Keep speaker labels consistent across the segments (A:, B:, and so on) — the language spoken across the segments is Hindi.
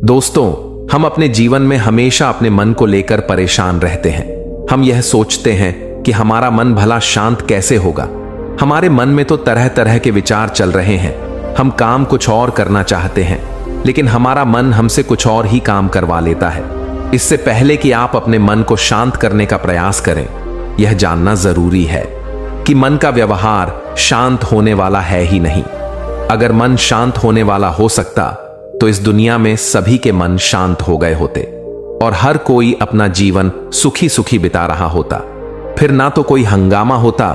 A: दोस्तों, हम अपने जीवन में हमेशा अपने मन को लेकर परेशान रहते हैं। हम यह सोचते हैं कि हमारा मन भला शांत कैसे होगा। हमारे मन में तो तरह तरह के विचार चल रहे हैं। हम काम कुछ और करना चाहते हैं, लेकिन हमारा मन हमसे कुछ और ही काम करवा लेता है। इससे पहले कि आप अपने मन को शांत करने का प्रयास करें, यह जानना जरूरी है कि मन का व्यवहार शांत होने वाला है ही नहीं। अगर मन शांत होने वाला हो सकता तो इस दुनिया में सभी के मन शांत हो गए होते और हर कोई अपना जीवन सुखी सुखी बिता रहा होता। फिर ना तो कोई हंगामा होता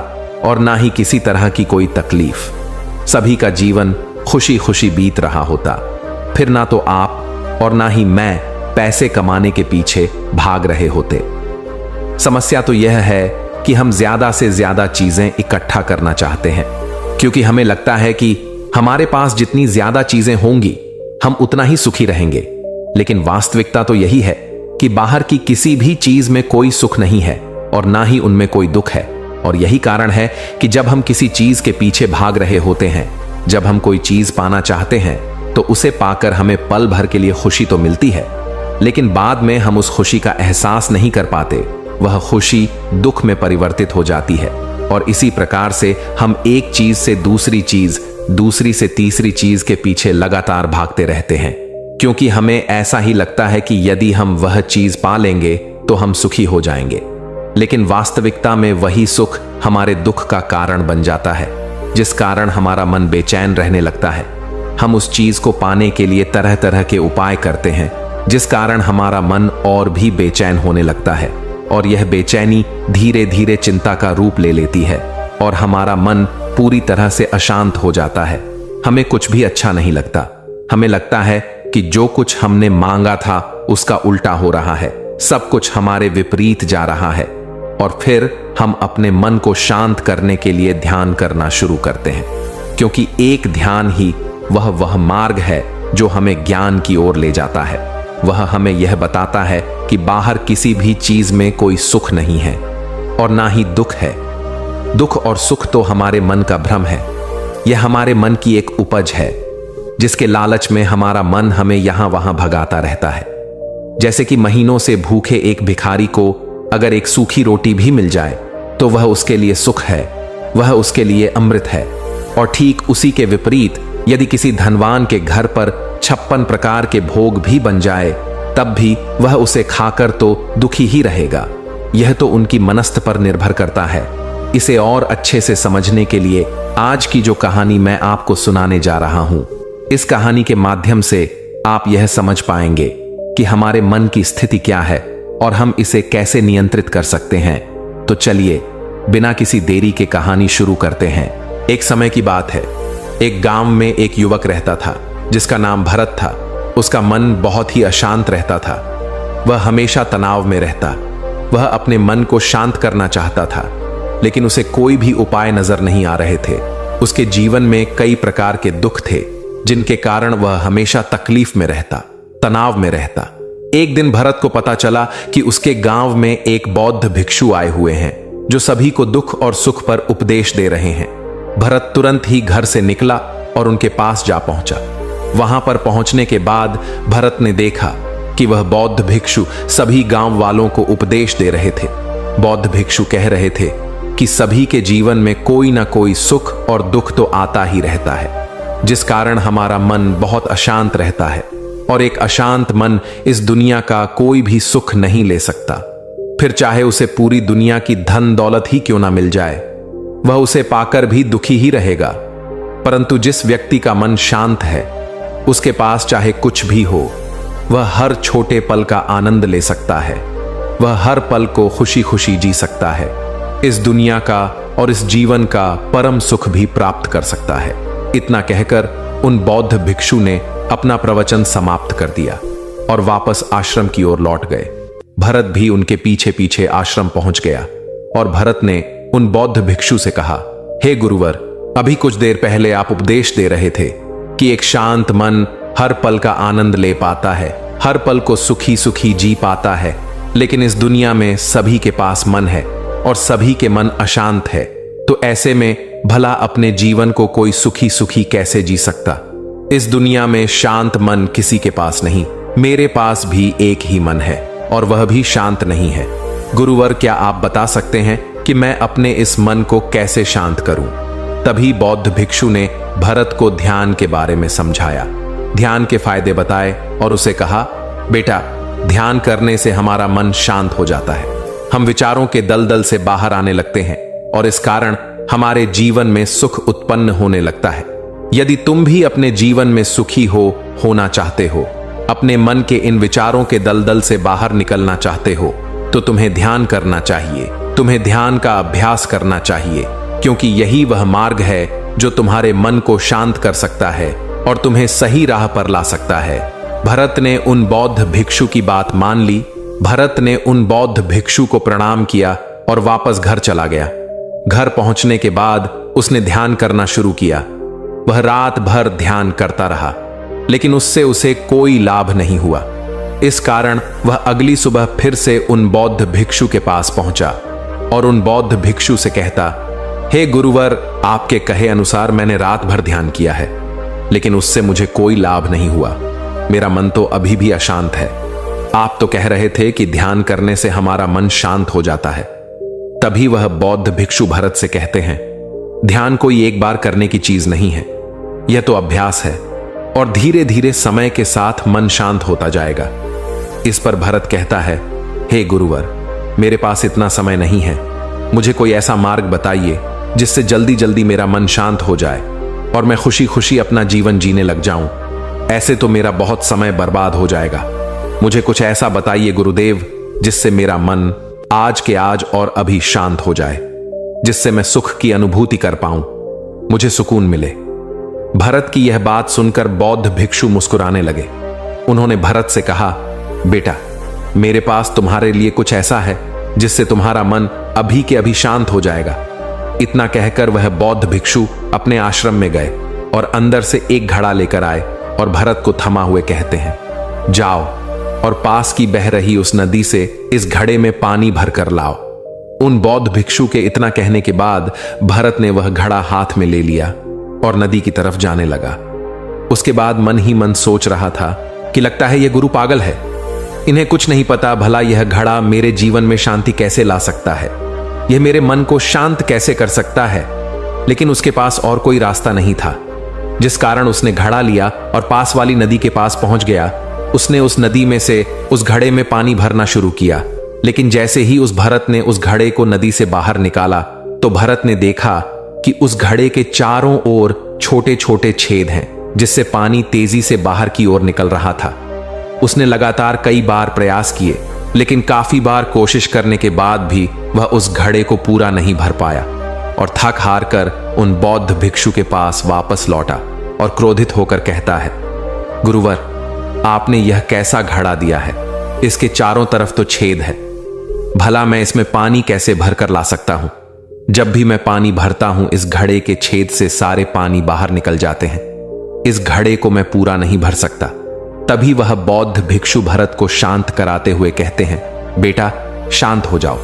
A: और ना ही किसी तरह की कोई तकलीफ। सभी का जीवन खुशी खुशी बीत रहा होता। फिर ना तो आप और ना ही मैं पैसे कमाने के पीछे भाग रहे होते। समस्या तो यह है कि हम ज्यादा से ज्यादा चीजें इकट्ठा करना चाहते हैं, क्योंकि हमें लगता है कि हमारे पास जितनी ज्यादा चीजें होंगी हम उतना ही सुखी रहेंगे। लेकिन वास्तविकता तो यही है कि बाहर की किसी भी चीज में कोई सुख नहीं है और ना ही उनमें कोई दुख है। और यही कारण है कि जब हम किसी चीज के पीछे भाग रहे होते हैं, जब हम कोई चीज पाना चाहते हैं, तो उसे पाकर हमें पल भर के लिए खुशी तो मिलती है, लेकिन बाद में हम उस खुशी का एहसास नहीं कर पाते। वह खुशी दुख में परिवर्तित हो जाती है और इसी प्रकार से हम एक चीज से दूसरी चीज, दूसरी से तीसरी चीज के पीछे लगातार भागते रहते हैं, क्योंकि हमें ऐसा ही लगता है कि यदि हम वह चीज पा लेंगे तो हम सुखी हो जाएंगे। लेकिन वास्तविकता में वही सुख हमारे दुख का कारण बन जाता है, जिस कारण हमारा मन बेचैन रहने लगता है। हम उस चीज को पाने के लिए तरह तरह के उपाय करते हैं, जिस कारण हमारा मन और भी बेचैन होने लगता है और यह बेचैनी धीरे धीरे चिंता का रूप ले लेती है और हमारा मन पूरी तरह से अशांत हो जाता है। हमें कुछ भी अच्छा नहीं लगता। हमें लगता है कि जो कुछ हमने मांगा था उसका उल्टा हो रहा है, सब कुछ हमारे विपरीत जा रहा है। और फिर हम अपने मन को शांत करने के लिए ध्यान करना शुरू करते हैं, क्योंकि एक ध्यान ही वह मार्ग है जो हमें ज्ञान की ओर ले जाता है। वह हमें यह बताता है कि बाहर किसी भी चीज में कोई सुख नहीं है और ना ही दुख है। दुख और सुख तो हमारे मन का भ्रम है। यह हमारे मन की एक उपज है, जिसके लालच में हमारा मन हमें यहां वहां भगाता रहता है। जैसे कि महीनों से भूखे एक भिखारी को अगर एक सूखी रोटी भी मिल जाए तो वह उसके लिए सुख है, वह उसके लिए अमृत है। और ठीक उसी के विपरीत यदि किसी धनवान के घर पर 56 प्रकार के भोग भी बन जाए, तब भी वह उसे खाकर तो दुखी ही रहेगा। यह तो उनकी मनस्त पर निर्भर करता है। इसे और अच्छे से समझने के लिए आज की जो कहानी मैं आपको सुनाने जा रहा हूं, इस कहानी के माध्यम से आप यह समझ पाएंगे कि हमारे मन की स्थिति क्या है और हम इसे कैसे नियंत्रित कर सकते हैं। तो चलिए बिना किसी देरी के कहानी शुरू करते हैं। एक समय की बात है। एक गांव में एक युवक रहता था जिसका नाम भरत था। उसका मन बहुत ही अशांत रहता था। वह हमेशा तनाव में रहता। वह अपने मन को शांत करना चाहता था, लेकिन उसे कोई भी उपाय नजर नहीं आ रहे थे। उसके जीवन में कई प्रकार के दुख थे, जिनके कारण वह हमेशा तकलीफ में रहता, तनाव में रहता। एक दिन भरत को पता चला कि उसके गांव में एक बौद्ध भिक्षु आए हुए हैं, जो सभी को दुख और सुख पर उपदेश दे रहे हैं। भरत तुरंत ही घर से निकला और उनके पास जा पहुंचा। वहां पर पहुंचने के बाद भरत ने देखा कि वह बौद्ध भिक्षु सभी गांव वालों को उपदेश दे रहे थे। बौद्ध भिक्षु कह रहे थे कि सभी के जीवन में कोई ना कोई सुख और दुख तो आता ही रहता है, जिस कारण हमारा मन बहुत अशांत रहता है और एक अशांत मन इस दुनिया का कोई भी सुख नहीं ले सकता। फिर चाहे उसे पूरी दुनिया की धन दौलत ही क्यों ना मिल जाए, वह उसे पाकर भी दुखी ही रहेगा। परंतु जिस व्यक्ति का मन शांत है, उसके पास चाहे कुछ भी हो, वह हर छोटे पल का आनंद ले सकता है। वह हर पल को खुशी खुशी जी सकता है। इस दुनिया का और इस जीवन का परम सुख भी प्राप्त कर सकता है। इतना कहकर उन बौद्ध भिक्षु ने अपना प्रवचन समाप्त कर दिया और वापस आश्रम की ओर लौट गए। भरत भी उनके पीछे पीछे आश्रम पहुंच गया और भरत ने उन बौद्ध भिक्षु से कहा, हे गुरुवर, अभी कुछ देर पहले आप उपदेश दे रहे थे कि एक शांत मन हर पल का आनंद ले पाता है, हर पल को सुखी सुखी जी पाता है। लेकिन इस दुनिया में सभी के पास मन है और सभी के मन अशांत है, तो ऐसे में भला अपने जीवन को कोई सुखी सुखी कैसे जी सकता। इस दुनिया में शांत मन किसी के पास नहीं, मेरे पास भी एक ही मन है और वह भी शांत नहीं है। गुरुवर, क्या आप बता सकते हैं कि मैं अपने इस मन को कैसे शांत करूं? तभी बौद्ध भिक्षु ने भरत को ध्यान के बारे में समझाया, ध्यान के फायदे बताए और उसे कहा, बेटा, ध्यान करने से हमारा मन शांत हो जाता है। हम विचारों के दलदल से बाहर आने लगते हैं और इस कारण हमारे जीवन में सुख उत्पन्न होने लगता है। यदि तुम भी अपने जीवन में सुखी होना चाहते हो, अपने मन के इन विचारों के दलदल से बाहर निकलना चाहते हो, तो तुम्हें ध्यान करना चाहिए। तुम्हें ध्यान का अभ्यास करना चाहिए, क्योंकि यही वह मार्ग है जो तुम्हारे मन को शांत कर सकता है और तुम्हें सही राह पर ला सकता है। भरत ने उन बौद्ध भिक्षु की बात मान ली। भरत ने उन बौद्ध भिक्षु को प्रणाम किया और वापस घर चला गया। घर पहुंचने के बाद उसने ध्यान करना शुरू किया। वह रात भर ध्यान करता रहा, लेकिन उससे उसे कोई लाभ नहीं हुआ। इस कारण वह अगली सुबह फिर से उन बौद्ध भिक्षु के पास पहुंचा और उन बौद्ध भिक्षु से कहता, हे गुरुवर, आपके कहे अनुसार मैंने रात भर ध्यान किया है, लेकिन उससे मुझे कोई लाभ नहीं हुआ। मेरा मन तो अभी भी अशांत है। आप तो कह रहे थे कि ध्यान करने से हमारा मन शांत हो जाता है। तभी वह बौद्ध भिक्षु भरत से कहते हैं, ध्यान कोई एक बार करने की चीज नहीं है, यह तो अभ्यास है और धीरे धीरे समय के साथ मन शांत होता जाएगा। इस पर भरत कहता है, हे गुरुवर, मेरे पास इतना समय नहीं है। मुझे कोई ऐसा मार्ग बताइए जिससे जल्दी जल्दी मेरा मन शांत हो जाए और मैं खुशी खुशी अपना जीवन जीने लग जाऊं। ऐसे तो मेरा बहुत समय बर्बाद हो जाएगा। मुझे कुछ ऐसा बताइए गुरुदेव, जिससे मेरा मन आज के आज और अभी शांत हो जाए, जिससे मैं सुख की अनुभूति कर पाऊं, मुझे सुकून मिले। भरत की यह बात सुनकर बौद्ध भिक्षु मुस्कुराने लगे। उन्होंने भरत से कहा, बेटा, मेरे पास तुम्हारे लिए कुछ ऐसा है जिससे तुम्हारा मन अभी के अभी शांत हो जाएगा। इतना कहकर वह बौद्ध भिक्षु अपने आश्रम में गए और अंदर से एक घड़ा लेकर आए और भरत को थमा हुए कहते हैं, जाओ और पास की बह रही उस नदी से इस घड़े में पानी भरकर लाओ। उन बौद्ध भिक्षु के इतना कहने के बाद भरत ने वह घड़ा हाथ में ले लिया और नदी की तरफ जाने लगा। उसके बाद मन ही मन सोच रहा था कि लगता है यह गुरु पागल है, इन्हें कुछ नहीं पता भला यह घड़ा मेरे जीवन में शांति कैसे ला सकता है, यह मेरे मन को शांत कैसे कर सकता है। लेकिन उसके पास और कोई रास्ता नहीं था, जिस कारण उसने घड़ा लिया और पास वाली नदी के पास पहुंच गया। उसने उस नदी में से उस घड़े में पानी भरना शुरू किया, लेकिन जैसे ही उस भरत ने उस घड़े को नदी से बाहर निकाला तो भरत ने देखा कि उस घड़े के चारों ओर छोटे छोटे छेद हैं, जिससे पानी तेजी से बाहर की ओर निकल रहा था। उसने लगातार कई बार प्रयास किए, लेकिन काफी बार कोशिश करने के बाद भी वह उस घड़े को पूरा नहीं भर पाया और थक हार कर उन बौद्ध भिक्षु के पास वापस लौटा और क्रोधित होकर कहता है, गुरुवर, आपने यह कैसा घड़ा दिया है? इसके चारों तरफ तो छेद है, भला मैं इसमें पानी कैसे भरकर ला सकता हूं? जब भी मैं पानी भरता हूं, इस घड़े के छेद से सारे पानी बाहर निकल जाते हैं। इस घड़े को मैं पूरा नहीं भर सकता। तभी वह बौद्ध भिक्षु भरत को शांत कराते हुए कहते हैं, बेटा, शांत हो जाओ,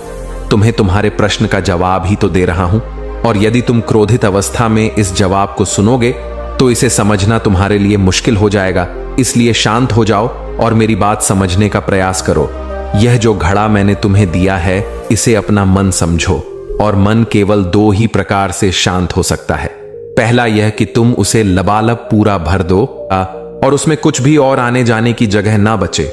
A: तुम्हें तुम्हारे प्रश्न का जवाब ही तो दे रहा हूं, और यदि तुम क्रोधित अवस्था में इस जवाब को सुनोगे तो इसे समझना तुम्हारे लिए मुश्किल हो जाएगा। इसलिए शांत हो जाओ और मेरी बात समझने का प्रयास करो। यह जो घड़ा मैंने तुम्हें दिया है, इसे अपना मन समझो, और मन केवल दो ही प्रकार से शांत हो सकता है। पहला यह कि तुम उसे लबालब पूरा भर दो और उसमें कुछ भी और आने जाने की जगह ना बचे।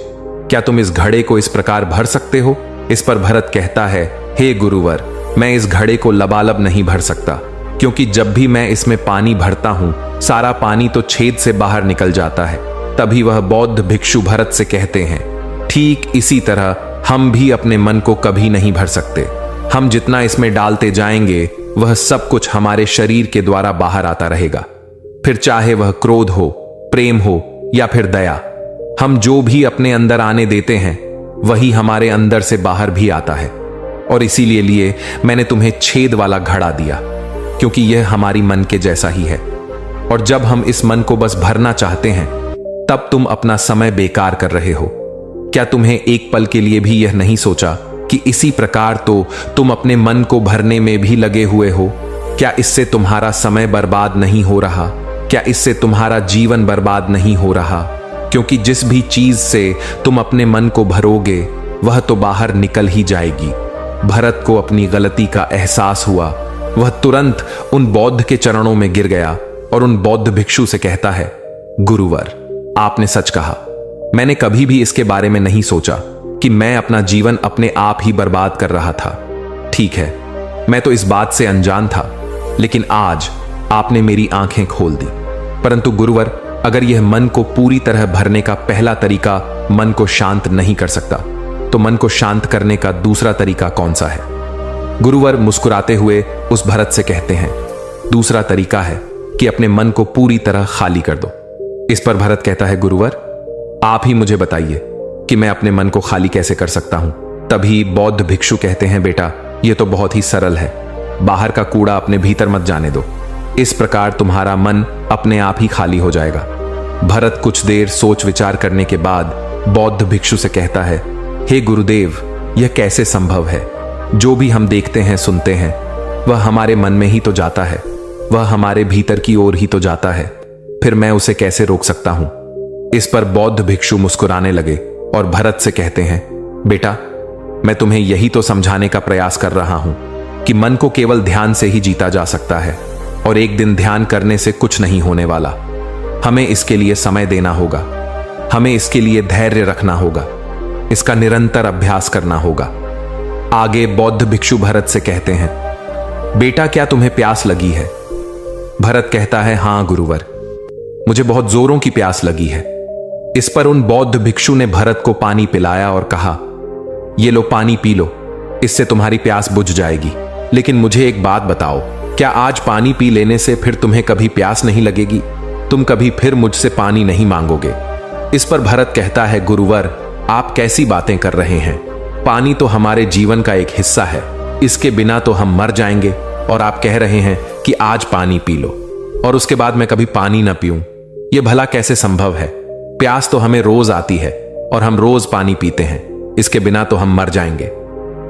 A: क्या तुम इस घड़े को इस प्रकार भर सकते हो? इस पर भरत कहता है, हे गुरुवर, मैं इस घड़े को लबालब नहीं भर सकता, क्योंकि जब भी मैं इसमें पानी भरता हूं, सारा पानी तो छेद से बाहर निकल जाता है। तभी वह बौद्ध भिक्षु भरत से कहते हैं, ठीक इसी तरह हम भी अपने मन को कभी नहीं भर सकते। हम जितना इसमें डालते जाएंगे, वह सब कुछ हमारे शरीर के द्वारा बाहर आता रहेगा। फिर चाहे वह क्रोध हो, प्रेम हो या फिर दया, हम जो भी अपने अंदर आने देते हैं, वही हमारे अंदर से बाहर भी आता है। और इसीलिए मैंने तुम्हें छेद वाला घड़ा दिया, क्योंकि यह हमारी मन के जैसा ही है। और जब हम इस मन को बस भरना चाहते हैं, तब तुम अपना समय बेकार कर रहे हो। क्या तुम्हें एक पल के लिए भी यह नहीं सोचा कि इसी प्रकार तो तुम अपने मन को भरने में भी लगे हुए हो? क्या इससे तुम्हारा समय बर्बाद नहीं हो रहा? क्या इससे तुम्हारा जीवन बर्बाद नहीं हो रहा? क्योंकि जिस भी चीज से तुम अपने मन को भरोगे वह तो बाहर निकल ही जाएगी। भरत को अपनी गलती का एहसास हुआ। वह तुरंत उन बौद्ध के चरणों में गिर गया और उन बौद्ध भिक्षु से कहता है, गुरुवर, आपने सच कहा। मैंने कभी भी इसके बारे में नहीं सोचा कि मैं अपना जीवन अपने आप ही बर्बाद कर रहा था। ठीक है, मैं तो इस बात से अनजान था, लेकिन आज आपने मेरी आंखें खोल दी। परंतु गुरुवर, अगर यह मन को पूरी तरह भरने का पहला तरीका मन को शांत नहीं कर सकता, तो मन को शांत करने का दूसरा तरीका कौन सा है? गुरुवर मुस्कुराते हुए उस भरत से कहते हैं, दूसरा तरीका है कि अपने मन को पूरी तरह खाली कर दो। इस पर भरत कहता है, गुरुवर, आप ही मुझे बताइए कि मैं अपने मन को खाली कैसे कर सकता हूं। तभी बौद्ध भिक्षु कहते हैं, बेटा, यह तो बहुत ही सरल है। बाहर का कूड़ा अपने भीतर मत जाने दो। इस प्रकार तुम्हारा मन अपने आप ही खाली हो जाएगा। भरत कुछ देर सोच विचार करने के बाद बौद्ध भिक्षु से कहता है, हे गुरुदेव, यह कैसे संभव है? जो भी हम देखते हैं, सुनते हैं, वह हमारे मन में ही तो जाता है, वह हमारे भीतर की ओर ही तो जाता है। फिर मैं उसे कैसे रोक सकता हूं? इस पर बौद्ध भिक्षु मुस्कुराने लगे और भरत से कहते हैं, बेटा, मैं तुम्हें यही तो समझाने का प्रयास कर रहा हूं कि मन को केवल ध्यान से ही जीता जा सकता है और एक दिन ध्यान करने से कुछ नहीं होने वाला। हमें इसके लिए समय देना होगा, हमें इसके लिए धैर्य रखना होगा, इसका निरंतर अभ्यास करना होगा। आगे बौद्ध भिक्षु भरत से कहते हैं, बेटा, क्या तुम्हें प्यास लगी है? भरत कहता है, हां गुरुवर, मुझे बहुत जोरों की प्यास लगी है। इस पर उन बौद्ध भिक्षु ने भरत को पानी पिलाया और कहा, ये लो, पानी पी लो, इससे तुम्हारी प्यास बुझ जाएगी। लेकिन मुझे एक बात बताओ, क्या आज पानी पी लेने से फिर तुम्हें कभी प्यास नहीं लगेगी? तुम कभी फिर मुझसे पानी नहीं मांगोगे? इस पर भरत कहता है, गुरुवर, आप कैसी बातें कर रहे हैं? पानी तो हमारे जीवन का एक हिस्सा है, इसके बिना तो हम मर जाएंगे, और आप कह रहे हैं कि आज पानी पी लो और उसके बाद मैं कभी पानी ना पीऊं। यह भला कैसे संभव है? प्यास तो हमें रोज आती है और हम रोज पानी पीते हैं, इसके बिना तो हम मर जाएंगे।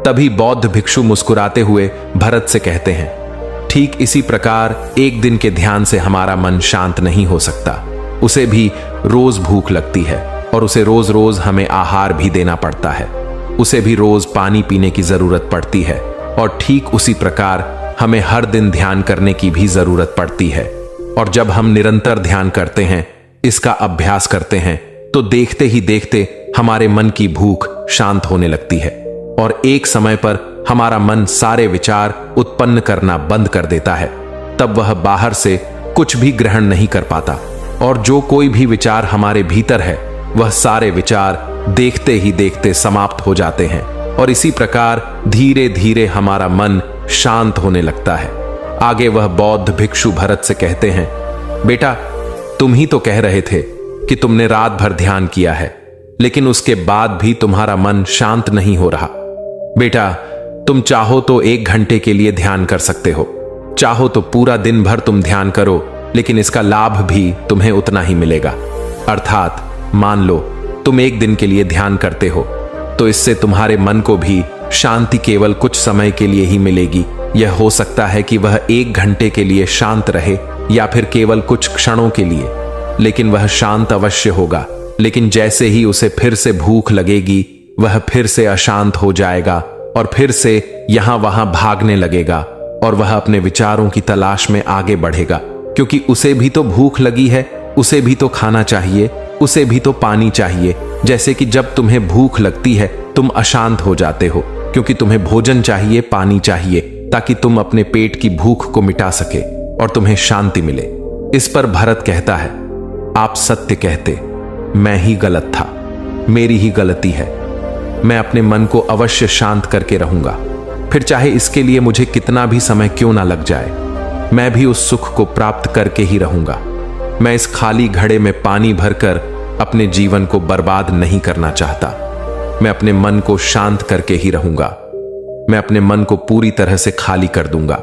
A: तभी बौद्ध भिक्षु मुस्कुराते हुए भरत से कहते हैं, ठीक इसी प्रकार एक दिन के ध्यान से हमारा मन शांत नहीं हो सकता। उसे भी रोज भूख लगती है और उसे रोज रोज हमें आहार भी देना पड़ता है। उसे भी रोज पानी पीने की जरूरत पड़ती है और ठीक उसी प्रकार हमें हर दिन ध्यान करने की भी जरूरत पड़ती है। और जब हम निरंतर ध्यान करते हैं, इसका अभ्यास करते हैं, तो देखते ही देखते हमारे मन की भूख शांत होने लगती है और एक समय पर हमारा मन सारे विचार उत्पन्न करना बंद कर देता है। तब वह बाहर से कुछ भी ग्रहण नहीं कर पाता और जो कोई भी विचार हमारे भीतर है, वह सारे विचार देखते ही देखते समाप्त हो जाते हैं और इसी प्रकार धीरे धीरे हमारा मन शांत होने लगता है। आगे वह बौद्ध भिक्षु भरत से कहते हैं, बेटा, तुम ही तो कह रहे थे कि तुमने रात भर ध्यान किया है, लेकिन उसके बाद भी तुम्हारा मन शांत नहीं हो रहा। बेटा, तुम चाहो तो 1 घंटे के लिए ध्यान कर सकते हो, चाहो तो पूरा दिन भर तुम ध्यान करो, लेकिन इसका लाभ भी तुम्हें उतना ही मिलेगा। अर्थात मान लो तुम 1 दिन के लिए ध्यान करते हो, तो इससे तुम्हारे मन को भी शांति केवल कुछ समय के लिए ही मिलेगी। यह हो सकता है कि वह 1 घंटे के लिए शांत रहे या फिर केवल कुछ क्षणों के लिए, लेकिन वह शांत अवश्य होगा। लेकिन जैसे ही उसे फिर से भूख लगेगी, वह फिर से अशांत हो जाएगा और फिर से यहां वहां भागने लगेगा और वह अपने विचारों की तलाश में आगे बढ़ेगा, क्योंकि उसे भी तो भूख लगी है, उसे भी तो खाना चाहिए, उसे भी तो पानी चाहिए। जैसे कि जब तुम्हें भूख लगती है, तुम अशांत हो जाते हो, क्योंकि तुम्हें भोजन चाहिए, पानी चाहिए, ताकि तुम अपने पेट की भूख को मिटा सके और तुम्हें शांति मिले। इस पर भरत कहता है, आप सत्य कहते, मैं ही गलत था, मेरी ही गलती है। मैं अपने मन को अवश्य शांत करके रहूंगा, फिर चाहे इसके लिए मुझे कितना भी समय क्यों ना लग जाए, मैं भी उस सुख को प्राप्त करके ही रहूंगा। मैं इस खाली घड़े में पानी भरकर अपने जीवन को बर्बाद नहीं करना चाहता। मैं अपने मन को शांत करके ही रहूंगा। मैं अपने मन को पूरी तरह से खाली कर दूंगा।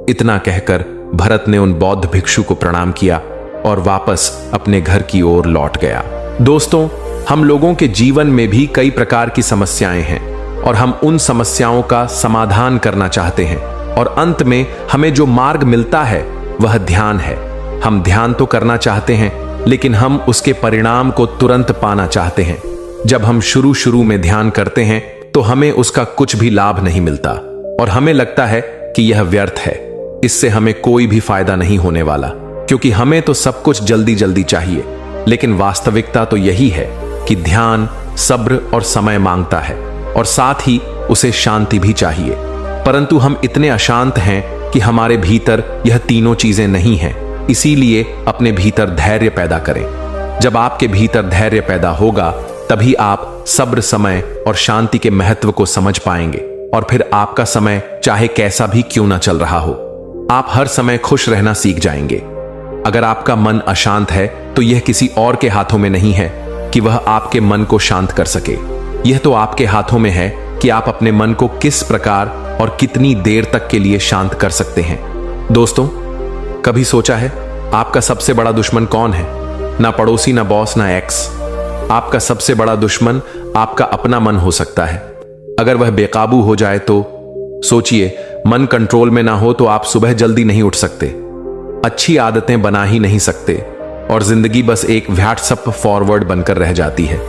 A: इतना कहकर भरत ने उन बौद्ध भिक्षु को प्रणाम किया और वापस अपने घर की ओर लौट गया। दोस्तों, हम लोगों के जीवन में भी कई प्रकार की समस्याएं हैं और हम उन समस्याओं का समाधान करना चाहते हैं और अंत में हमें जो मार्ग मिलता है वह ध्यान है। हम ध्यान तो करना चाहते हैं, लेकिन हम उसके परिणाम को तुरंत पाना चाहते हैं। जब हम शुरू में ध्यान करते हैं तो हमें उसका कुछ भी लाभ नहीं मिलता और हमें लगता है कि यह व्यर्थ है, इससे हमें कोई भी फायदा नहीं होने वाला, क्योंकि हमें तो सब कुछ जल्दी जल्दी चाहिए। लेकिन वास्तविकता तो यही है कि ध्यान सब्र और समय मांगता है और साथ ही उसे शांति भी चाहिए। परंतु हम इतने अशांत हैं कि हमारे भीतर यह तीनों चीजें नहीं हैं। इसीलिए अपने भीतर धैर्य पैदा करें। जब आपके भीतर धैर्य पैदा होगा तभी आप सब्र, समय और शांति के महत्व को समझ पाएंगे और फिर आपका समय चाहे कैसा भी क्यों ना चल रहा हो, आप हर समय खुश रहना सीख जाएंगे। अगर आपका मन अशांत है तो यह किसी और के हाथों में नहीं है कि वह आपके मन को शांत कर सके। यह तो आपके हाथों में है कि आप अपने मन को किस प्रकार और कितनी देर तक के लिए शांत कर सकते हैं। दोस्तों, कभी सोचा है आपका सबसे बड़ा दुश्मन कौन है? ना पड़ोसी, ना बॉस, ना एक्स। आपका सबसे बड़ा दुश्मन आपका अपना मन हो सकता है। अगर वह बेकाबू हो जाए तो सोचिए, मन कंट्रोल में ना हो तो आप सुबह जल्दी नहीं उठ सकते, अच्छी आदतें बना ही नहीं सकते और जिंदगी बस एक व्हाट्सएप फॉरवर्ड बनकर रह जाती है।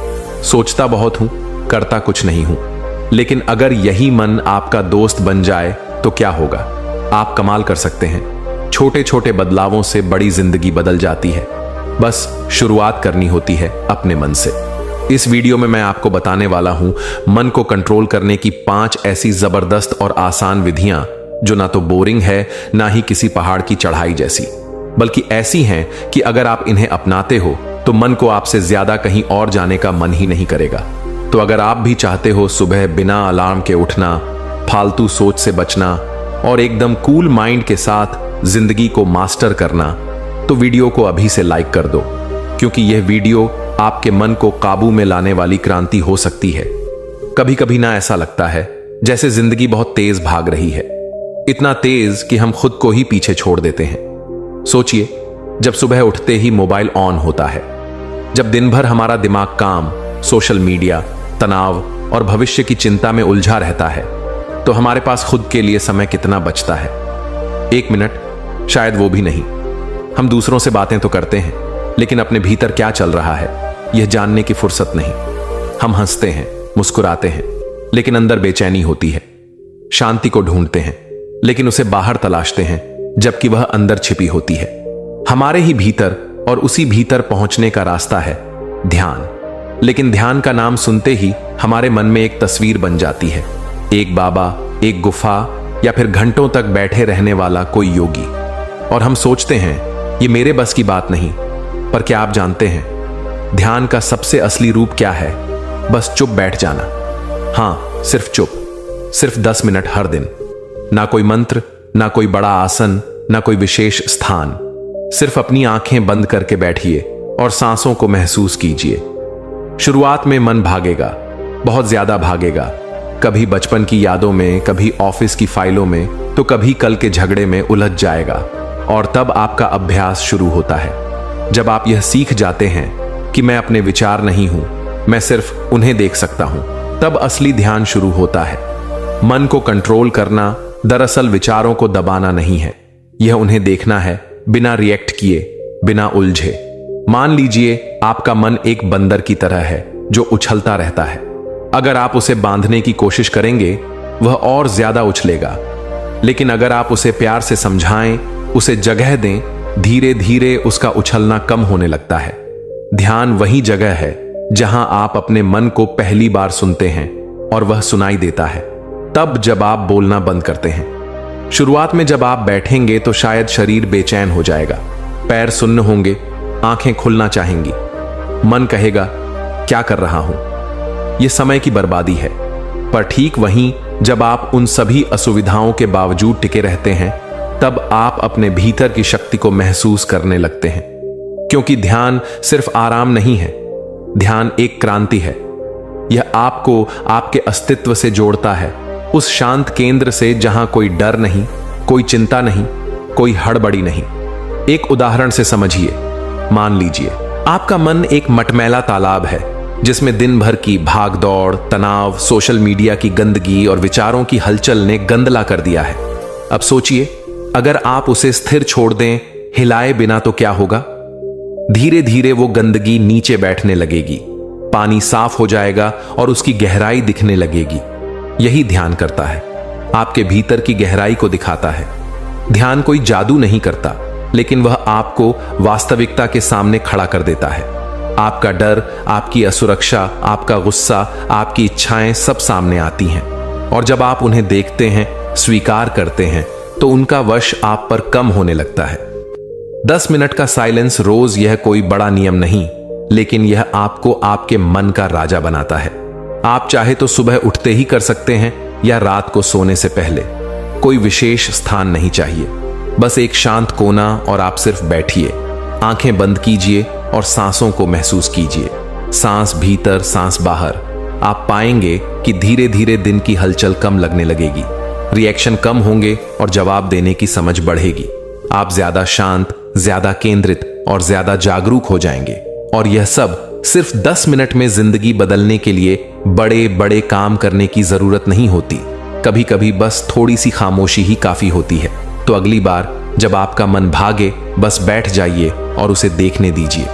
A: सोचता बहुत हूं, करता कुछ नहीं हूं। लेकिन अगर यही मन आपका दोस्त बन जाए तो क्या होगा? आप कमाल कर सकते हैं। छोटे छोटे बदलावों से बड़ी जिंदगी बदल जाती है। बस शुरुआत करनी होती है अपने मन से। इस वीडियो में मैं आपको बताने वाला हूं मन को कंट्रोल करने की 5 ऐसी जबरदस्त और आसान विधियां जो ना तो बोरिंग है ना ही किसी पहाड़ की चढ़ाई जैसी, बल्कि ऐसी हैं कि अगर आप इन्हें अपनाते हो तो मन को आपसे ज्यादा कहीं और जाने का मन ही नहीं करेगा। तो अगर आप भी चाहते हो सुबह बिना अलार्म के उठना, फालतू सोच से बचना और एकदम कूल माइंड के साथ जिंदगी को मास्टर करना, तो वीडियो को अभी से लाइक कर दो, क्योंकि यह वीडियो आपके मन को काबू में लाने वाली क्रांति हो सकती है। कभी कभी ना ऐसा लगता है जैसे जिंदगी बहुत तेज भाग रही है, इतना तेज कि हम खुद को ही पीछे छोड़ देते हैं। सोचिए, जब सुबह उठते ही मोबाइल ऑन होता है, जब दिन भर हमारा दिमाग काम, सोशल मीडिया, तनाव और भविष्य की चिंता में उलझा रहता है, तो हमारे पास खुद के लिए समय कितना बचता है? 1 मिनट, शायद वो भी नहीं। हम दूसरों से बातें तो करते हैं, लेकिन अपने भीतर क्या चल रहा है यह जानने की फुर्सत नहीं। हम हंसते हैं, मुस्कुराते हैं, लेकिन अंदर बेचैनी होती है। शांति को ढूंढते हैं, लेकिन उसे बाहर तलाशते हैं, जबकि वह अंदर छिपी होती है, हमारे ही भीतर। और उसी भीतर पहुंचने का रास्ता है ध्यान। लेकिन ध्यान का नाम सुनते ही हमारे मन में एक तस्वीर बन जाती है, एक बाबा, एक गुफा या फिर घंटों तक बैठे रहने वाला कोई योगी। और हम सोचते हैं ये मेरे बस की बात नहीं। पर क्या आप जानते हैं ध्यान का सबसे असली रूप क्या है? बस चुप बैठ जाना। हां, सिर्फ चुप, सिर्फ 10 मिनट हर दिन। ना कोई मंत्र, ना कोई बड़ा आसन, ना कोई विशेष स्थान। सिर्फ अपनी आंखें बंद करके बैठिए और सांसों को महसूस कीजिए। शुरुआत में मन भागेगा, बहुत ज्यादा भागेगा, कभी बचपन की यादों में, कभी ऑफिस की फाइलों में, तो कभी कल के झगड़े में उलझ जाएगा। और तब आपका अभ्यास शुरू होता है। जब आप यह सीख जाते हैं कि मैं अपने विचार नहीं हूं, मैं सिर्फ उन्हें देख सकता हूं, तब असली ध्यान शुरू होता है। मन को कंट्रोल करना दरअसल विचारों को दबाना नहीं है, यह उन्हें देखना है बिना रिएक्ट किए, बिना उलझे। मान लीजिए आपका मन एक बंदर की तरह है जो उछलता रहता है। अगर आप उसे बांधने की कोशिश करेंगे वह और ज्यादा उछलेगा, लेकिन अगर आप उसे प्यार से समझाएं, उसे जगह दें, धीरे धीरे उसका उछलना कम होने लगता है। ध्यान वही जगह है जहां आप अपने मन को पहली बार सुनते हैं और वह सुनाई देता है तब जब आप बोलना बंद करते हैं। शुरुआत में जब आप बैठेंगे तो शायद शरीर बेचैन हो जाएगा, पैर सुन्न होंगे, आंखें खुलना चाहेंगी, मन कहेगा क्या कर रहा हूं, यह समय की बर्बादी है। पर ठीक वहीं जब आप उन सभी असुविधाओं के बावजूद टिके रहते हैं, तब आप अपने भीतर की शक्ति को महसूस करने लगते हैं। क्योंकि ध्यान सिर्फ आराम नहीं है, ध्यान एक क्रांति है। यह आपको आपके अस्तित्व से जोड़ता है, उस शांत केंद्र से जहां कोई डर नहीं, कोई चिंता नहीं, कोई हड़बड़ी नहीं। एक उदाहरण से समझिए। मान लीजिए आपका मन एक मटमैला तालाब है जिसमें दिन भर की भाग दौड़, तनाव, सोशल मीडिया की गंदगी और विचारों की हलचल ने गंदला कर दिया है। अब सोचिए, अगर आप उसे स्थिर छोड़ दें, हिलाए बिना, तो क्या होगा? धीरे धीरे वो गंदगी नीचे बैठने लगेगी, पानी साफ हो जाएगा और उसकी गहराई दिखने लगेगी। यही ध्यान करता है, आपके भीतर की गहराई को दिखाता है। ध्यान कोई जादू नहीं करता, लेकिन वह आपको वास्तविकता के सामने खड़ा कर देता है। आपका डर, आपकी असुरक्षा, आपका गुस्सा, आपकी इच्छाएं सब सामने आती हैं, और जब आप उन्हें देखते हैं, स्वीकार करते हैं, तो उनका वश आप पर कम होने लगता है। 10 मिनट का साइलेंस रोज यह कोई बड़ा नियम नहीं, लेकिन यह आपको आपके मन का राजा बनाता है। आप चाहे तो सुबह उठते ही कर सकते हैं या रात को सोने से पहले। कोई विशेष स्थान नहीं चाहिए, बस एक शांत कोना, और आप सिर्फ बैठिए, आंखें बंद कीजिए और सांसों को महसूस कीजिए। सांस भीतर, सांस बाहर। आप पाएंगे कि धीरे धीरे दिन की हलचल कम लगने लगेगी, रिएक्शन कम होंगे और जवाब देने की समझ बढ़ेगी। आप ज्यादा शांत, ज्यादा केंद्रित और ज्यादा जागरूक हो जाएंगे। और यह सब सिर्फ 10 मिनट में जिंदगी बदलने के लिए बड़े बड़े काम करने की जरूरत नहीं होती। कभी कभी बस थोड़ी सी खामोशी ही काफी होती है। तो अगली बार जब आपका मन भागे, बस बैठ जाइए और उसे देखने दीजिए।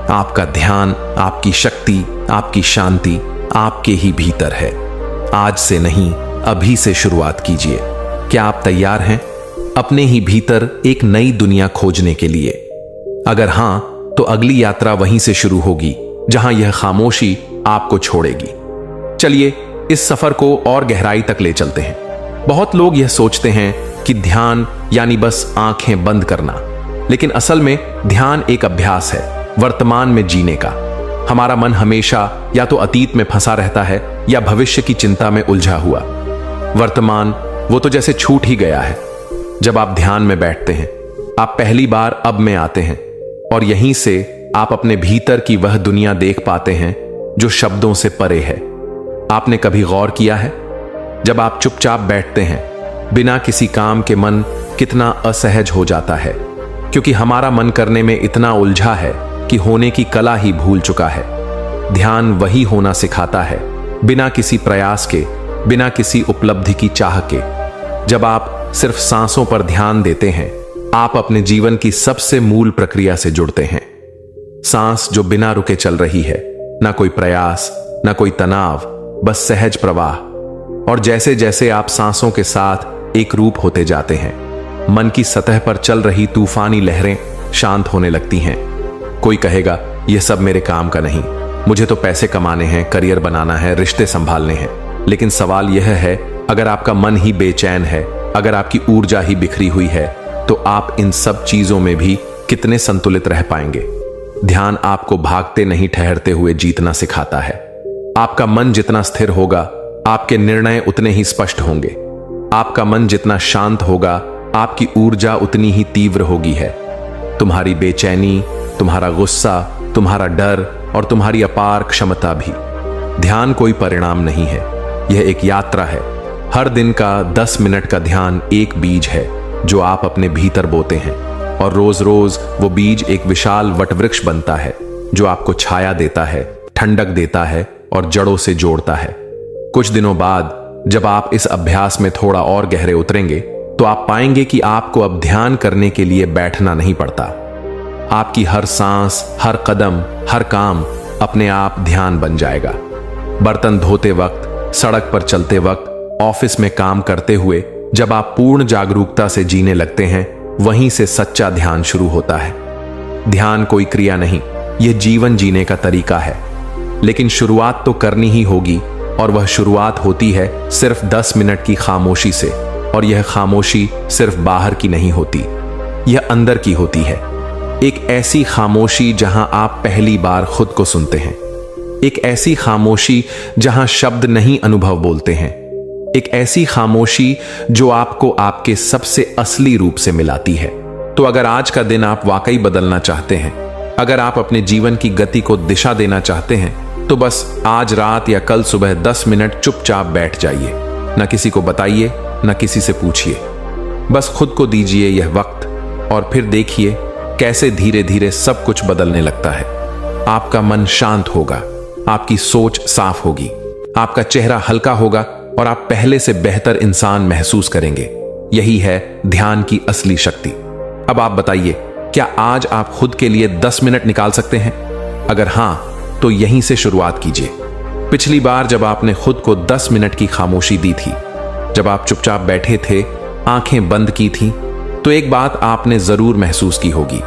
A: आपका ध्यान, आपकी शक्ति, आपकी शांति आपके ही भीतर है। आज से नहीं, अभी से शुरुआत कीजिए। क्या आप तैयार हैं अपने ही भीतर एक नई दुनिया खोजने के लिए? अगर हां, तो अगली यात्रा वहीं से शुरू होगी जहां यह खामोशी आपको छोड़ेगी। चलिए इस सफर को और गहराई तक ले चलते हैं। बहुत लोग यह सोचते हैं कि ध्यान यानी बस आंखें बंद करना, लेकिन असल में ध्यान एक अभ्यास है वर्तमान में जीने का। हमारा मन हमेशा या तो अतीत में फंसा रहता है या भविष्य की चिंता में उलझा हुआ। वर्तमान वो तो जैसे छूट ही गया है। जब आप ध्यान में बैठते हैं, आप पहली बार अब में आते हैं, और यहीं से आप अपने भीतर की वह दुनिया देख पाते हैं जो शब्दों से परे है। आपने कभी गौर किया है, जब आप चुपचाप बैठते हैं बिना किसी काम के, मन कितना असहज हो जाता है? क्योंकि हमारा मन करने में इतना उलझा है कि होने की कला ही भूल चुका है। ध्यान वही होना सिखाता है, बिना किसी प्रयास के, बिना किसी उपलब्धि की चाह के। जब आप सिर्फ सांसों पर ध्यान देते हैं, आप अपने जीवन की सबसे मूल प्रक्रिया से जुड़ते हैं। सांस जो बिना रुके चल रही है, ना कोई प्रयास, ना कोई तनाव, बस सहज प्रवाह। और जैसे जैसे आप सांसों के साथ एक रूप होते जाते हैं, मन की सतह पर चल रही तूफानी लहरें शांत होने लगती हैं। कोई कहेगा, यह सब मेरे काम का नहीं, मुझे तो पैसे कमाने हैं, करियर बनाना है, रिश्ते संभालने हैं। लेकिन सवाल यह है, अगर आपका मन ही बेचैन है, अगर आपकी ऊर्जा ही बिखरी हुई है, तो आप इन सब चीजों में भी कितने संतुलित रह पाएंगे? ध्यान आपको भागते नहीं, ठहरते हुए जीतना सिखाता है। आपका मन जितना स्थिर होगा, आपके निर्णय उतने ही स्पष्ट होंगे। आपका मन जितना शांत होगा, आपकी ऊर्जा उतनी ही तीव्र होगी है। तुम्हारी बेचैनी, तुम्हारा गुस्सा, तुम्हारा डर और तुम्हारी अपार क्षमता भी। ध्यान कोई परिणाम नहीं है, यह एक यात्रा है। हर दिन का 10 मिनट का ध्यान एक बीज है जो आप अपने भीतर बोते हैं, और रोज रोज वो बीज एक विशाल वटवृक्ष बनता है जो आपको छाया देता है, ठंडक देता है और जड़ों से जोड़ता है। कुछ दिनों बाद जब आप इस अभ्यास में थोड़ा और गहरे उतरेंगे, तो आप पाएंगे कि आपको अब ध्यान करने के लिए बैठना नहीं पड़ता। आपकी हर सांस, हर कदम, हर काम अपने आप ध्यान बन जाएगा। बर्तन धोते वक्त, सड़क पर चलते वक्त, ऑफिस में काम करते हुए, जब आप पूर्ण जागरूकता से जीने लगते हैं, वहीं से सच्चा ध्यान शुरू होता है। ध्यान कोई क्रिया नहीं, यह जीवन जीने का तरीका है। लेकिन शुरुआत तो करनी ही होगी, और वह शुरुआत होती है सिर्फ 10 मिनट की खामोशी से। और यह खामोशी सिर्फ बाहर की नहीं होती, यह अंदर की होती है। एक ऐसी खामोशी जहां आप पहली बार खुद को सुनते हैं। एक ऐसी खामोशी जहां शब्द नहीं, अनुभव बोलते हैं। एक ऐसी खामोशी जो आपको आपके सबसे असली रूप से मिलाती है। तो अगर आज का दिन आप वाकई बदलना चाहते हैं, अगर आप अपने जीवन की गति को दिशा देना चाहते हैं, तो बस आज रात या कल सुबह 10 मिनट चुपचाप बैठ जाइए। न किसी को बताइए, न किसी से पूछिए, बस खुद को दीजिए यह वक्त, और फिर देखिए कैसे धीरे धीरे सब कुछ बदलने लगता है। आपका मन शांत होगा, आपकी सोच साफ होगी, आपका चेहरा हल्का होगा, और आप पहले से बेहतर इंसान महसूस करेंगे। यही है ध्यान की असली शक्ति। अब आप बताइए, क्या आज आप खुद के लिए 10 मिनट निकाल सकते हैं? अगर हां, तो यहीं से शुरुआत कीजिए। पिछली बार जब आपने खुद को 10 मिनट की खामोशी दी थी, जब आप चुपचाप बैठे थे, आंखें बंद की थी, तो एक बात आपने जरूर महसूस की होगी,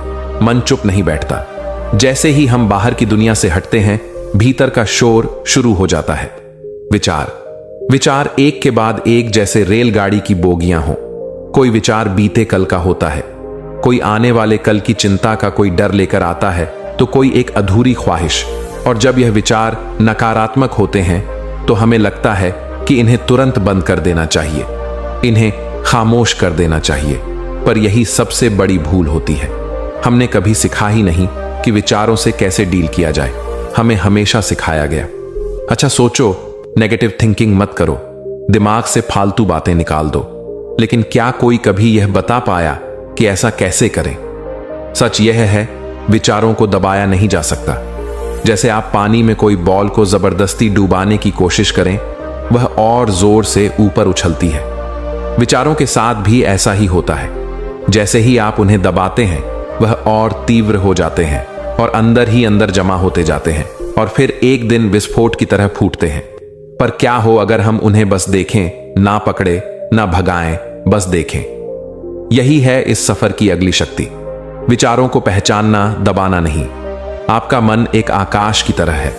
A: मन चुप नहीं बैठता। जैसे ही हम बाहर की दुनिया से हटते हैं, भीतर का शोर शुरू हो जाता है। विचार एक के बाद एक जैसे रेलगाड़ी की बोगियां हो। कोई विचार बीते कल का होता है, कोई आने वाले कल की चिंता का कोई डर लेकर आता है, तो कोई एक अधूरी ख्वाहिश। और जब यह विचार नकारात्मक होते हैं तो हमें लगता है कि इन्हें तुरंत बंद कर देना चाहिए, इन्हें खामोश कर देना चाहिए। पर यही सबसे बड़ी भूल होती है। हमने कभी सिखा ही नहीं कि विचारों से कैसे डील किया जाए। हमें हमेशा सिखाया गया, अच्छा सोचो, नेगेटिव थिंकिंग मत करो, दिमाग से फालतू बातें निकाल दो। लेकिन क्या कोई कभी यह बता पाया कि ऐसा कैसे करें? सच यह है, विचारों को दबाया नहीं जा सकता। जैसे आप पानी में कोई बॉल को जबरदस्ती डुबाने की कोशिश करें, वह और जोर से ऊपर उछलती है। विचारों के साथ भी ऐसा ही होता है। जैसे ही आप उन्हें दबाते हैं, वह और तीव्र हो जाते हैं और अंदर ही अंदर जमा होते जाते हैं और फिर एक दिन विस्फोट की तरह फूटते हैं। पर क्या हो अगर हम उन्हें बस देखें, ना पकड़े, ना भगाएं, बस देखें। यही है इस सफर की अगली शक्ति। विचारों को पहचानना, दबाना नहीं। आपका मन एक आकाश की तरह है।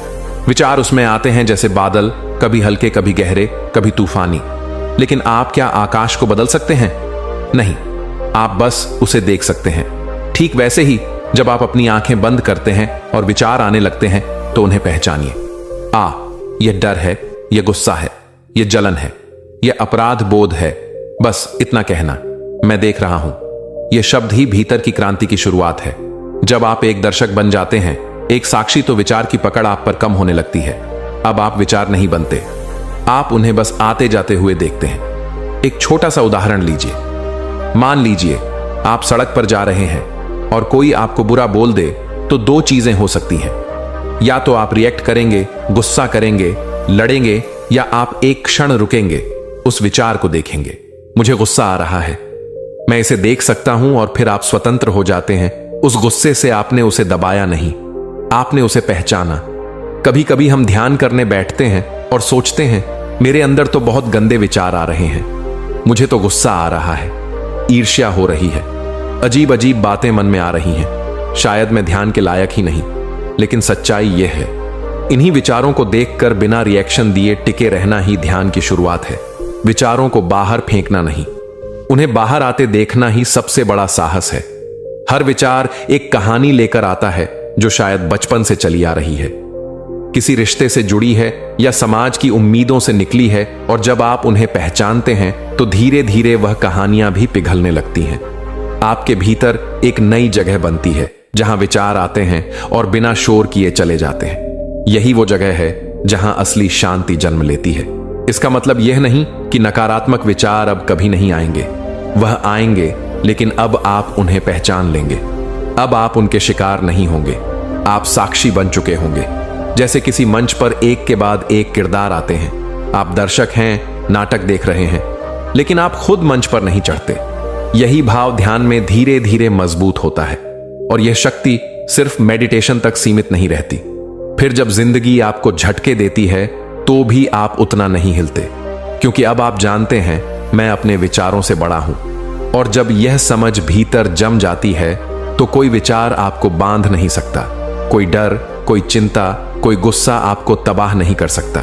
A: विचार उसमें आते हैं जैसे बादल, कभी हल्के, कभी गहरे, कभी तूफानी। लेकिन आप क्या आकाश को बदल सकते हैं? नहीं, आप बस उसे देख सकते हैं। ठीक वैसे ही जब आप अपनी आंखें बंद करते हैं और विचार आने लगते हैं, तो उन्हें पहचानिए। यह डर है, यह गुस्सा है, यह जलन है, यह अपराध बोध है। बस इतना कहना, मैं देख रहा हूं। यह शब्द ही भीतर की क्रांति की शुरुआत है। जब आप एक दर्शक बन जाते हैं, एक साक्षी, तो विचार की पकड़ आप पर कम होने लगती है। अब आप विचार नहीं बनते, आप उन्हें बस आते जाते हुए देखते हैं। एक छोटा सा उदाहरण लीजिए। मान लीजिए आप सड़क पर जा रहे हैं और कोई आपको बुरा बोल दे, तो दो चीजें हो सकती हैं। या तो आप रिएक्ट करेंगे, गुस्सा करेंगे, लड़ेंगे, या आप एक क्षण रुकेंगे, उस विचार को देखेंगे। मुझे गुस्सा आ रहा है, मैं इसे देख सकता हूं, और फिर आप स्वतंत्र हो जाते हैं। उस गुस्से से आपने उसे दबाया नहीं, आपने उसे पहचाना। कभी कभी हम ध्यान करने बैठते हैं और सोचते हैं, मेरे अंदर तो बहुत गंदे विचार आ रहे हैं, मुझे तो गुस्सा आ रहा है, ईर्ष्या हो रही है, अजीब अजीब बातें मन में आ रही हैं, शायद मैं ध्यान के लायक ही नहीं। लेकिन सच्चाई यह है, इन्हीं विचारों को देखकर बिना रिएक्शन दिए टिके रहना ही ध्यान की शुरुआत है। विचारों को बाहर फेंकना नहीं, उन्हें बाहर आते देखना ही सबसे बड़ा साहस है। हर विचार एक कहानी लेकर आता है जो शायद बचपन से चली आ रही है, किसी रिश्ते से जुड़ी है या समाज की उम्मीदों से निकली है। और जब आप उन्हें पहचानते हैं, तो धीरे धीरे वह कहानियां भी पिघलने लगती हैं। आपके भीतर एक नई जगह बनती है जहां विचार आते हैं और बिना शोर किए चले जाते हैं। यही वो जगह है जहां असली शांति जन्म लेती है। इसका मतलब यह नहीं कि नकारात्मक विचार अब कभी नहीं आएंगे, वह आएंगे, लेकिन अब आप उन्हें पहचान लेंगे। अब आप उनके शिकार नहीं होंगे, आप साक्षी बन चुके होंगे। जैसे किसी मंच पर एक के बाद एक किरदार आते हैं, आप दर्शक हैं, नाटक देख रहे हैं, लेकिन आप खुद मंच पर नहीं चढ़ते। यही भाव ध्यान में धीरे धीरे मजबूत होता है, और यह शक्ति सिर्फ मेडिटेशन तक सीमित नहीं रहती। फिर जब जिंदगी आपको झटके देती है, तो भी आप उतना नहीं हिलते, क्योंकि अब आप जानते हैं, मैं अपने विचारों से बड़ा हूं। और जब यह समझ भीतर जम जाती है, तो कोई विचार आपको बांध नहीं सकता, कोई डर, कोई चिंता, कोई गुस्सा आपको तबाह नहीं कर सकता,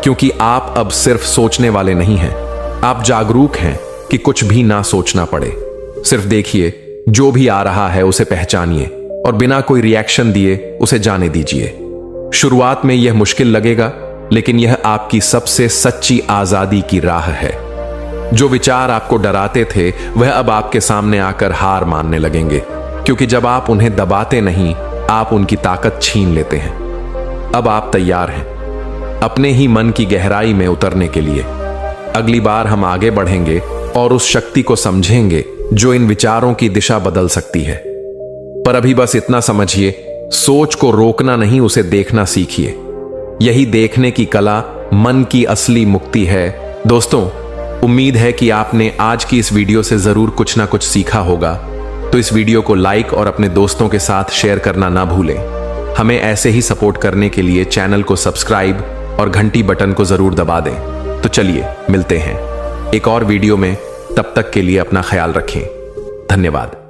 A: क्योंकि आप अब सिर्फ सोचने वाले नहीं हैं, आप जागरूक हैं कि कुछ भी ना सोचना पड़े। सिर्फ देखिए, जो भी आ रहा है उसे पहचानिए और बिना कोई रिएक्शन दिए उसे जाने दीजिए। शुरुआत में यह मुश्किल लगेगा, लेकिन यह आपकी सबसे सच्ची आजादी की राह है। जो विचार आपको डराते थे, वह अब आपके सामने आकर हार मानने लगेंगे, क्योंकि जब आप उन्हें दबाते नहीं, आप उनकी ताकत छीन लेते हैं। अब आप तैयार हैं अपने ही मन की गहराई में उतरने के लिए। अगली बार हम आगे बढ़ेंगे और उस शक्ति को समझेंगे जो इन विचारों की दिशा बदल सकती है। पर अभी बस इतना समझिए, सोच को रोकना नहीं, उसे देखना सीखिए। यही देखने की कला मन की असली मुक्ति है। दोस्तों, उम्मीद है कि आपने आज की इस वीडियो से जरूर कुछ ना कुछ सीखा होगा। तो इस वीडियो को लाइक और अपने दोस्तों के साथ शेयर करना ना भूलें। हमें ऐसे ही सपोर्ट करने के लिए चैनल को सब्सक्राइब और घंटी बटन को जरूर दबा दें। तो चलिए मिलते हैं एक और वीडियो में, तब तक के लिए अपना ख्याल रखें। धन्यवाद।